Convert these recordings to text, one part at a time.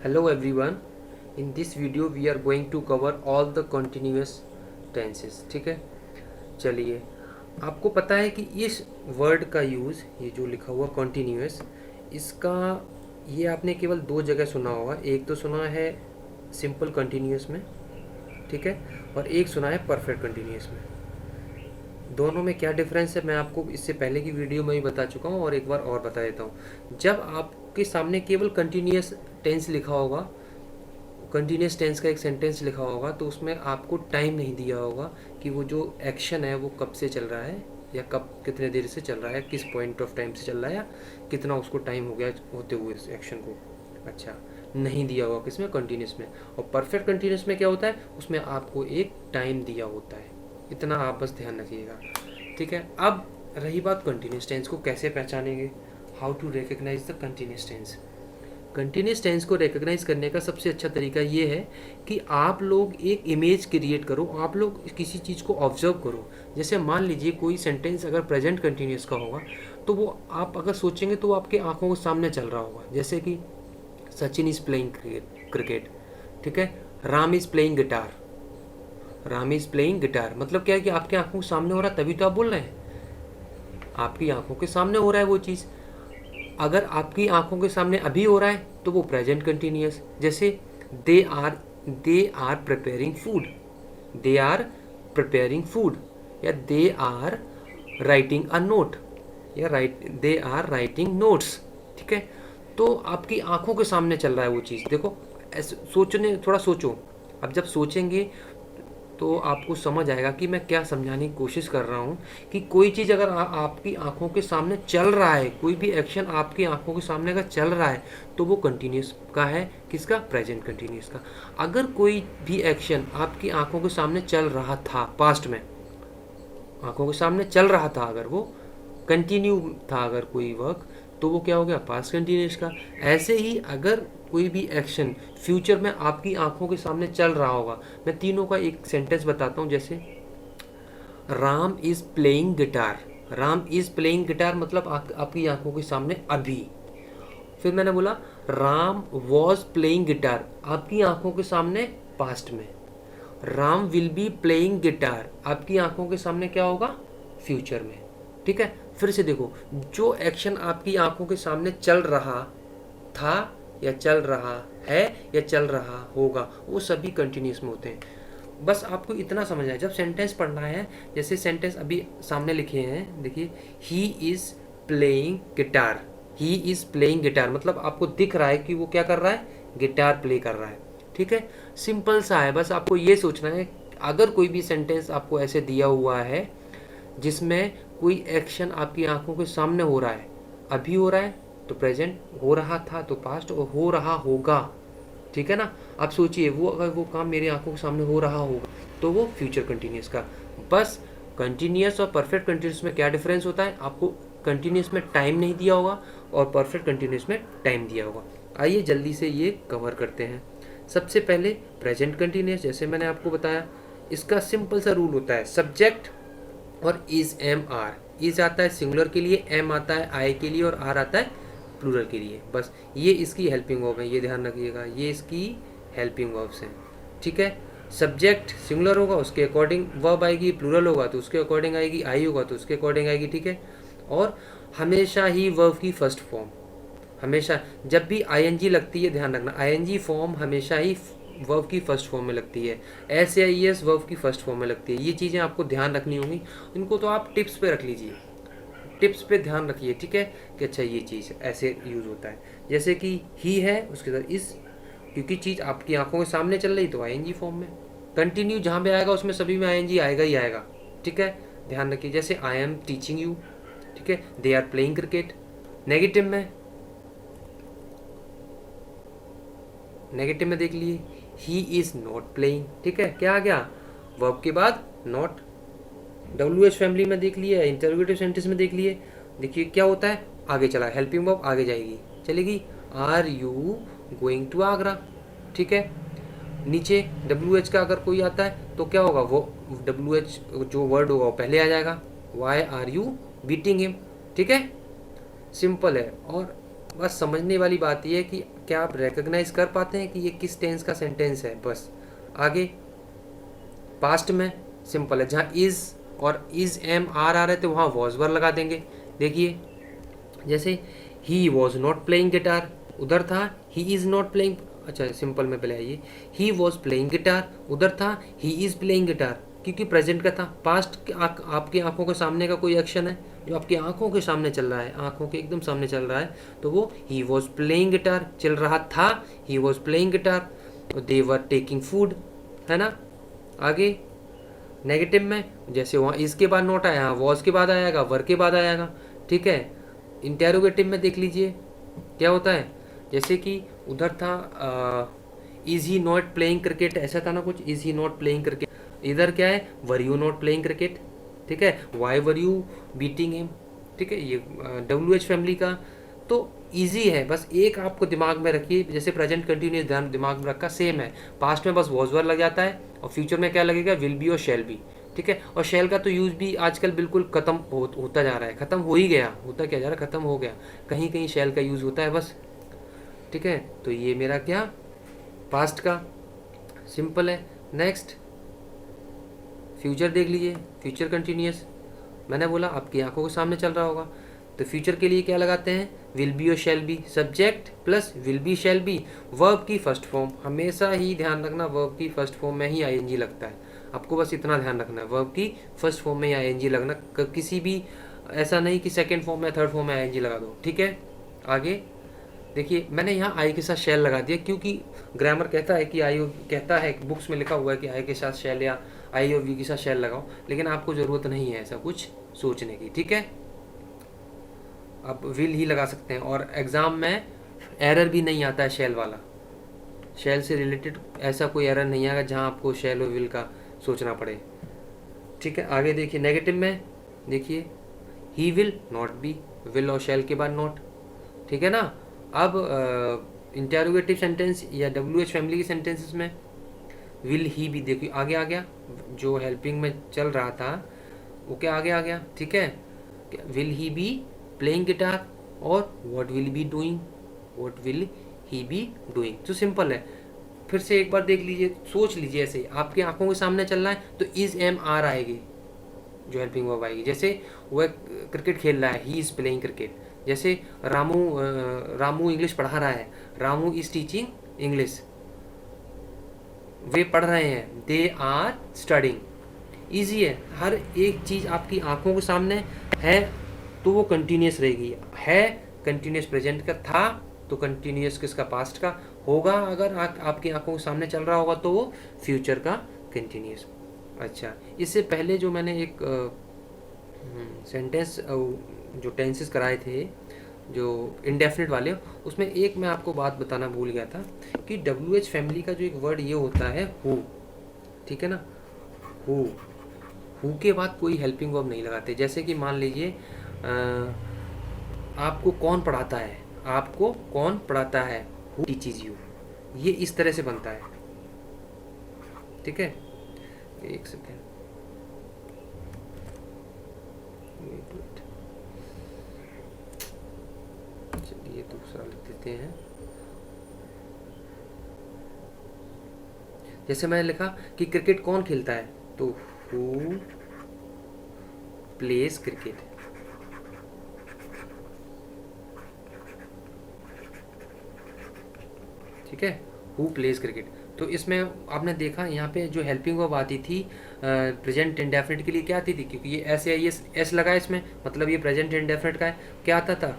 Hello everyone. In this video we are going to cover all the continuous tenses. ठीक है, चलिए आपको पता है कि इस वर्ड का यूज़, ये जो लिखा हुआ continuous, इसका ये आपने केवल दो जगह सुना होगा। एक तो सुना है सिंपल कंटिन्यूस में, ठीक है, और एक सुना है परफेक्ट कंटिन्यूस में। दोनों में क्या डिफरेंस है मैं आपको इससे पहले की वीडियो में ही बता चुका हूँ और एक बार और बता देता हूँ। जब आपके सामने केवल कंटिन्यूस टेंस लिखा होगा, कंटिन्यूस टेंस का एक सेंटेंस लिखा होगा, तो उसमें आपको टाइम नहीं दिया होगा कि वो जो एक्शन है वो कब से चल रहा है या कब कितने देर से चल रहा है, किस पॉइंट ऑफ टाइम से चल रहा है या कितना उसको टाइम हो गया होते हुए इस एक्शन को। अच्छा, नहीं दिया होगा किसमें, कंटिन्यूस में। और परफेक्ट कंटिन्यूस में क्या होता है, उसमें आपको एक टाइम दिया होता है। इतना आप बस ध्यान रखिएगा, ठीक है। अब रही बात कंटिन्यूस टेंस को कैसे पहचानेंगे, how to recognize the continuous tense. Continuous tense को रिकग्नाइज करने का सबसे अच्छा तरीका ये है कि आप लोग एक इमेज क्रिएट करो, आप लोग किसी चीज़ को ऑब्जर्व करो। जैसे मान लीजिए कोई सेंटेंस अगर प्रेजेंट कंटिन्यूस का होगा तो वो आप अगर सोचेंगे तो वो आपके आंखों के सामने चल रहा होगा। जैसे कि सचिन इज़ प्लेइंग क्रिकेट, ठीक है, Ram is playing guitar. Ram is playing guitar मतलब क्या है कि आपके आंखों के सामने हो रहा है, तभी तो आप बोल रहे हैं। आपकी आंखों के सामने हो रहा है वो चीज़। अगर आपकी आंखों के सामने अभी हो रहा है तो वो प्रेजेंट कंटिन्यूस। जैसे they are preparing food, they are preparing food, या they are writing a note, या दे आर राइटिंग नोट्स, ठीक है। तो आपकी आंखों के सामने चल रहा है वो चीज़। देखो ऐसे सोचने, थोड़ा सोचो। अब जब सोचेंगे तो आपको समझ आएगा कि मैं क्या समझाने की कोशिश कर रहा हूँ। कि कोई चीज़ अगर आपकी आंखों के सामने चल रहा है, कोई भी एक्शन आपकी आंखों के सामने अगर चल रहा है तो वो कंटिन्यूस का है, किसका, प्रेजेंट कंटिन्यूस का। अगर कोई भी एक्शन आपकी आंखों के सामने चल रहा था, पास्ट में आंखों के सामने चल रहा था, अगर वो कंटिन्यू था, अगर कोई वर्क, तो वो क्या हो गया, पास्ट कंटिन्यूस का। ऐसे ही अगर कोई भी एक्शन फ्यूचर में आपकी आंखों के सामने चल रहा होगा, मैं तीनों का एक सेंटेंस बताता हूँ। जैसे Ram is playing guitar, Ram is playing guitar मतलब आपकी आंखों के सामने अभी। फिर मैंने बोला राम वॉज प्लेइंग गिटार, आपकी आंखों के सामने पास्ट में। Ram will be playing guitar, आपकी आंखों के सामने क्या होगा, फ्यूचर में, ठीक है। फिर से देखो, जो एक्शन आपकी आंखों के सामने चल रहा था या चल रहा है या चल रहा होगा, वो सभी कंटिन्यूस में होते हैं। बस आपको इतना समझना है जब सेंटेंस पढ़ना है। जैसे सेंटेंस अभी सामने लिखे हैं, देखिए, he is playing guitar, he is playing guitar मतलब आपको दिख रहा है कि वो क्या कर रहा है, गिटार प्ले कर रहा है, ठीक है। सिंपल सा है, बस आपको ये सोचना है। अगर कोई भी सेंटेंस आपको ऐसे दिया हुआ है जिसमें कोई एक्शन आपकी आंखों के सामने हो रहा है, अभी हो रहा है तो प्रेजेंट, हो रहा था तो पास्ट, और हो रहा होगा, ठीक है ना। आप सोचिए, वो अगर वो काम मेरी आंखों के सामने हो रहा होगा तो वो फ्यूचर कंटिन्यूस का। बस कंटिन्यूस और परफेक्ट कंटिन्यूस में क्या डिफरेंस होता है, आपको कंटिन्यूस में टाइम नहीं दिया होगा और परफेक्ट कंटिन्यूस में टाइम दिया होगा। आइए जल्दी से ये कवर करते हैं। सबसे पहले प्रेजेंट कंटिन्यूस, जैसे मैंने आपको बताया, इसका सिंपल सा रूल होता है, सब्जेक्ट और इज एम आर। इज आता है सिंगुलर के लिए, एम आता है आई के लिए और आर आता है प्लूरल के लिए। बस ये इसकी हेल्पिंग वर्ब है, ये ध्यान रखिएगा, ये इसकी हेल्पिंग वर्ब्स हैं, ठीक है। सब्जेक्ट सिंगुलर होगा उसके अकॉर्डिंग वर्ब आएगी, प्लूरल होगा तो उसके अकॉर्डिंग आएगी, आई होगा तो उसके अकॉर्डिंग आएगी, ठीक है। और हमेशा ही वर्ब की फर्स्ट फॉर्म, हमेशा जब भी आईएनजी लगती है, ध्यान रखना, आईएनजी फॉर्म हमेशा ही वर्ब की फर्स्ट फॉर्म में लगती है। एस या ई एस वर्ब की फर्स्ट फॉर्म में लगती है। ये चीज़ें आपको ध्यान रखनी होंगी, इनको तो आप टिप्स पे रख लीजिए, टिप्स पे ध्यान रखिए, ठीक है, कि अच्छा ये चीज़ ऐसे यूज़ होता है। जैसे कि ही है, उसके साथ इस, क्योंकि चीज़ आपकी आंखों के सामने चल रही तो आईएनजी फॉर्म में। कंटिन्यू जहाँ पे आएगा उसमें सभी में आईएनजी आएगा ही आएगा, ठीक है, ध्यान रखिए। जैसे आई एम टीचिंग यू, ठीक है, they are playing cricket. Negative में, नेगेटिव में देख लिए, ही इज़ नॉट प्लेइंग, ठीक है, क्या आ गया, वर्ब के बाद नॉट। डब्ल्यू एच फैमिली में देख लिए, इंटरोगेटिव सेंटेंस में देख लिए, देखिए क्या होता है, आगे चला, हेल्पिंग वर्ब आगे जाएगी, चलेगी, are you going to Agra, ठीक है। नीचे डब्ल्यू एच का अगर कोई आता है तो क्या होगा, वो डब्ल्यू एच जो वर्ड होगा वो पहले आ जाएगा, why are you beating him, ठीक है। सिंपल है। और बस समझने वाली बात यह है कि क्या आप रिकग्नाइज कर पाते हैं कि ये किस टेंस का सेंटेंस है? बस। आगे पास्ट में सिंपल है, जहाँ इज़ और इज़ एम आर आ रहे थे वहाँ वॉज वर लगा देंगे। देखिए जैसे he was not playing guitar, उधर था ही इज़ नॉट प्लेइंग, अच्छा सिंपल में पहले आइए, ही वॉज प्लेइंग गिटार, उधर था ही इज़ प्लेइंग गिटार, क्योंकि प्रेजेंट का था। पास्ट आपकी आंखों के सामने का कोई एक्शन है जो आपकी आंखों के सामने चल रहा है, आंखों के एकदम सामने चल रहा है, तो वो ही वॉज प्लेइंग गिटार चल रहा था, he was playing guitar, they were taking food, है ना। आगे नेगेटिव में जैसे वहाँ इस के बाद नोट आया, वॉज के बाद आएगा, वर के बाद आएगा, ठीक है। इंटेरोगेटिव में देख लीजिए क्या होता है, जैसे कि उधर था is he not playing cricket, ऐसा था ना कुछ, is he not playing cricket, इधर क्या है, were you not playing cricket, ठीक है, why were you beating him, ठीक है। ये WH फैमिली का तो इजी है, बस एक आपको दिमाग में रखिए, जैसे प्रेजेंट कंटिन्यूस ध्यान दिमाग में रखा, सेम है। पास्ट में बस वॉज वर लग जाता है और फ्यूचर में क्या लगेगा, विल बी और शैल बी, ठीक है। और शैल का तो यूज़ भी आजकल बिल्कुल खत्म होता जा रहा है, खत्म हो ही गया, होता क्या जा रहा है, खत्म हो गया, कहीं कहीं शैल का यूज़ होता है बस, ठीक है। तो ये मेरा क्या पास्ट का सिंपल है। नेक्स्ट फ्यूचर देख लीजिए, फ्यूचर कंटिन्यूस, मैंने बोला आपकी आंखों के सामने चल रहा होगा, तो फ्यूचर के लिए क्या लगाते हैं, विल बी और shall be, subject plus will be shall be, verb की फर्स्ट फॉर्म, हमेशा ही ध्यान रखना वर्ब की फर्स्ट फॉर्म में ही ING लगता है, आपको बस इतना ध्यान रखना है, वर्ब की फर्स्ट फॉर्म में ही ING लगना, किसी भी ऐसा नहीं कि सेकेंड फॉर्म में थर्ड फॉर्म में ING लगा दो, ठीक है। आगे देखिए मैंने यहाँ आई के साथ शैल लगा दिया, क्योंकि ग्रामर कहता है कि आई कहता है, बुक्स में लिखा हुआ है कि आई के साथ शैल या आई और वी के साथ शैल लगाओ, लेकिन आपको ज़रूरत नहीं है ऐसा कुछ सोचने की, ठीक है। आप विल ही लगा सकते हैं, और एग्ज़ाम में एरर भी नहीं आता है शैल वाला, शैल से रिलेटेड ऐसा कोई एरर नहीं आएगा जहाँ आपको शैल और विल का सोचना पड़े, ठीक है। आगे देखिए नेगेटिव में, देखिए he will not be, will और शैल के बाद नॉट, ठीक है ना। अब इंटेरोगेटिव सेंटेंस या WH फैमिली के सेंटेंसेस में विल ही भी, देखिए आगे आ गया, जो हेल्पिंग में चल रहा था वो क्या आगे आ गया, ठीक है। Will he be playing guitar, और what will be doing, what will he be doing, तो सिंपल है। फिर से एक बार देख लीजिए, सोच लीजिए, ऐसे आपकी आंखों के सामने चल रहा है तो इज एम आर आएगी जो हेल्पिंग वर्ब आएगी, जैसे वह क्रिकेट खेल रहा है, ही इज़ प्लेइंग क्रिकेट, जैसे रामू इंग्लिश पढ़ा रहा है, रामू इज टीचिंग इंग्लिश, वे पढ़ रहे हैं, दे आर स्टडिंग, ईजी है। हर एक चीज़ आपकी आंखों के सामने है तो वो कंटिन्यूस रहेगी, है कंटिन्यूस प्रेजेंट का, था तो कंटिन्यूस किसका, पास्ट का होगा, अगर आपकी आंखों के सामने चल रहा होगा तो वो फ्यूचर का कंटिन्यूस। अच्छा, इससे पहले जो मैंने एक सेंटेंस जो टेंसेस कराए थे जो इंडेफिनिट वाले, उसमें एक मैं आपको बात बताना भूल गया था कि WH फैमिली का जो एक वर्ड ये होता है हु, ठीक है ना, हु के बाद कोई हेल्पिंग वर्ब नहीं लगाते। जैसे कि मान लीजिए आपको कौन पढ़ाता है, आपको कौन पढ़ाता है, हु टीचेज यू, ये इस तरह से बनता है, ठीक है। एक सेकेंड, चलिए दूसरा लिख देते हैं। जैसे मैंने लिखा कि क्रिकेट कौन खेलता है, तो हु प्लेज क्रिकेट, ठीक है, हु प्लेज क्रिकेट। तो इसमें आपने देखा यहाँ पे जो हेल्पिंग वर्ब आती थी प्रेजेंट इंडेफिनिट के लिए क्या आती थी, क्योंकि ये ऐसे एस लगा इसमें, मतलब ये प्रेजेंट इंडेफिनिट का है, क्या आता था,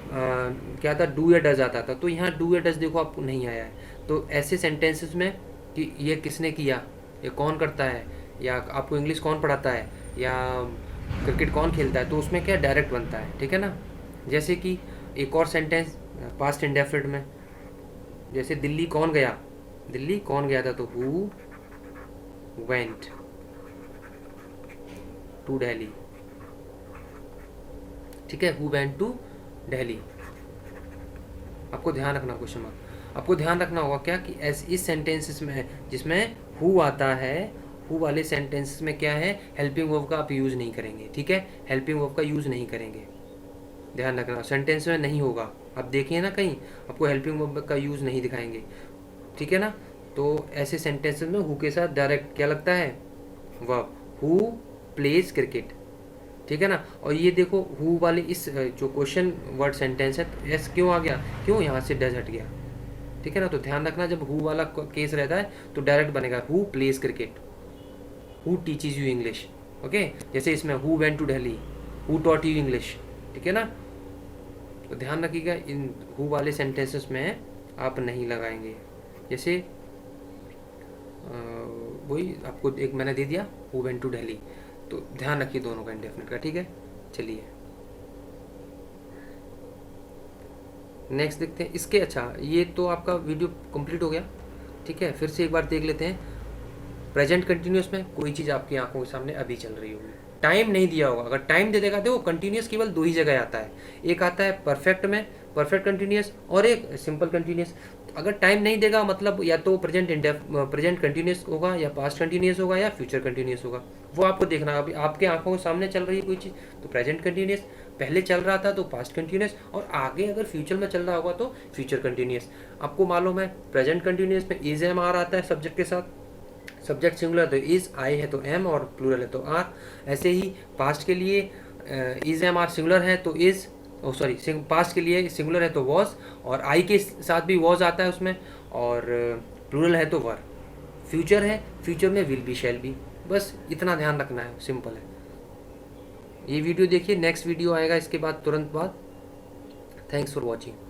क्या था, डू या डज आता था, तो यहाँ डू या डज देखो आपको नहीं आया है। तो ऐसे सेंटेंसेस में कि ये किसने किया, ये कौन करता है, या आपको इंग्लिश कौन पढ़ाता है, या क्रिकेट कौन खेलता है, तो उसमें क्या डायरेक्ट बनता है, ठीक है ना। जैसे कि एक और सेंटेंस पास्ट इंडेफिनिट में, जैसे दिल्ली कौन गया, दिल्ली कौन गया था, तो हु वेंट टू दिल्ली, ठीक है, हु वेंट टू दिल्ली। आपको ध्यान रखना, क्वेश्चन मार्क आपको ध्यान रखना होगा क्या कि इस सेंटेंसेस में जिसमें हु आता है, हु वाले सेंटेंसेस में क्या है, हेल्पिंग वर्ब का आप यूज़ नहीं करेंगे, ठीक है, हेल्पिंग वर्ब का यूज़ नहीं करेंगे, ध्यान रखना, सेंटेंस में नहीं होगा, आप देखिए ना कहीं आपको हेल्पिंग वर्ब का यूज़ नहीं दिखाएंगे, ठीक है ना। तो ऐसे सेंटेंसेस में हु के साथ डायरेक्ट क्या लगता है, वर्ब। हु प्लेज क्रिकेट, ठीक है ना। और ये देखो हु वाले इस जो क्वेश्चन वर्ड सेंटेंस है तो एस क्यों आ गया, क्यों, यहाँ से डज हट गया, ठीक है ना। तो ध्यान रखना जब हु वाला केस रहता है तो डायरेक्ट बनेगा who plays cricket, who teaches you English, okay. जैसे इसमें who went to Delhi, who taught you English, ठीक है ना। तो ध्यान रखिएगा इन हु वाले सेंटेंसेस में आप नहीं लगाएंगे। जैसे वही आपको एक मैंने दे दिया हु वेंट टू दिल्ली, तो ध्यान रखिए दोनों का इंडेफिनिट का, ठीक है। चलिए नेक्स्ट देखते हैं इसके। अच्छा ये तो आपका वीडियो कंप्लीट हो गया, ठीक है। फिर से एक बार देख लेते हैं। प्रेजेंट कंटिन्यूस में कोई चीज़ आपकी आंखों के सामने अभी चल रही होगी, टाइम नहीं दिया होगा। अगर टाइम दे देगा तो कंटिन्यूस केवल दो ही जगह आता है, एक आता है परफेक्ट में परफेक्ट कंटिन्यूस और एक सिंपल कंटिन्यूस। अगर टाइम नहीं देगा मतलब या तो प्रेजेंट कंटिन्यूस होगा या पास्ट कंटिन्यूस होगा या फ्यूचर कंटिन्यूस होगा, वो आपको देखना है। अभी आपके आंखों के सामने चल रही है कोई चीज़ तो प्रेजेंट कंटिन्यूस, पहले चल रहा था तो पास्ट कंटिन्यूस, और आगे अगर फ्यूचर में चल रहा होगा तो फ्यूचर कंटिन्यूस। आपको मालूम है प्रेजेंट कंटिन्यूस में इज एम आर आता है सब्जेक्ट के साथ, सब्जेक्ट सिंगुलर तो इज, आई है तो एम और प्लूरल है तो आर। ऐसे ही पास्ट के लिए इज एम आर सिंगुलर है तो इज, सॉरी पास्ट के लिए सिंगुलर है तो वॉज, और आई के साथ भी वॉज आता है उसमें, और प्लूरल है तो वर। फ्यूचर है, फ्यूचर में विल बी शैल बी, बस इतना ध्यान रखना है, सिंपल है। ये वीडियो देखिए, नेक्स्ट वीडियो आएगा इसके बाद तुरंत बाद। Thanks for watching.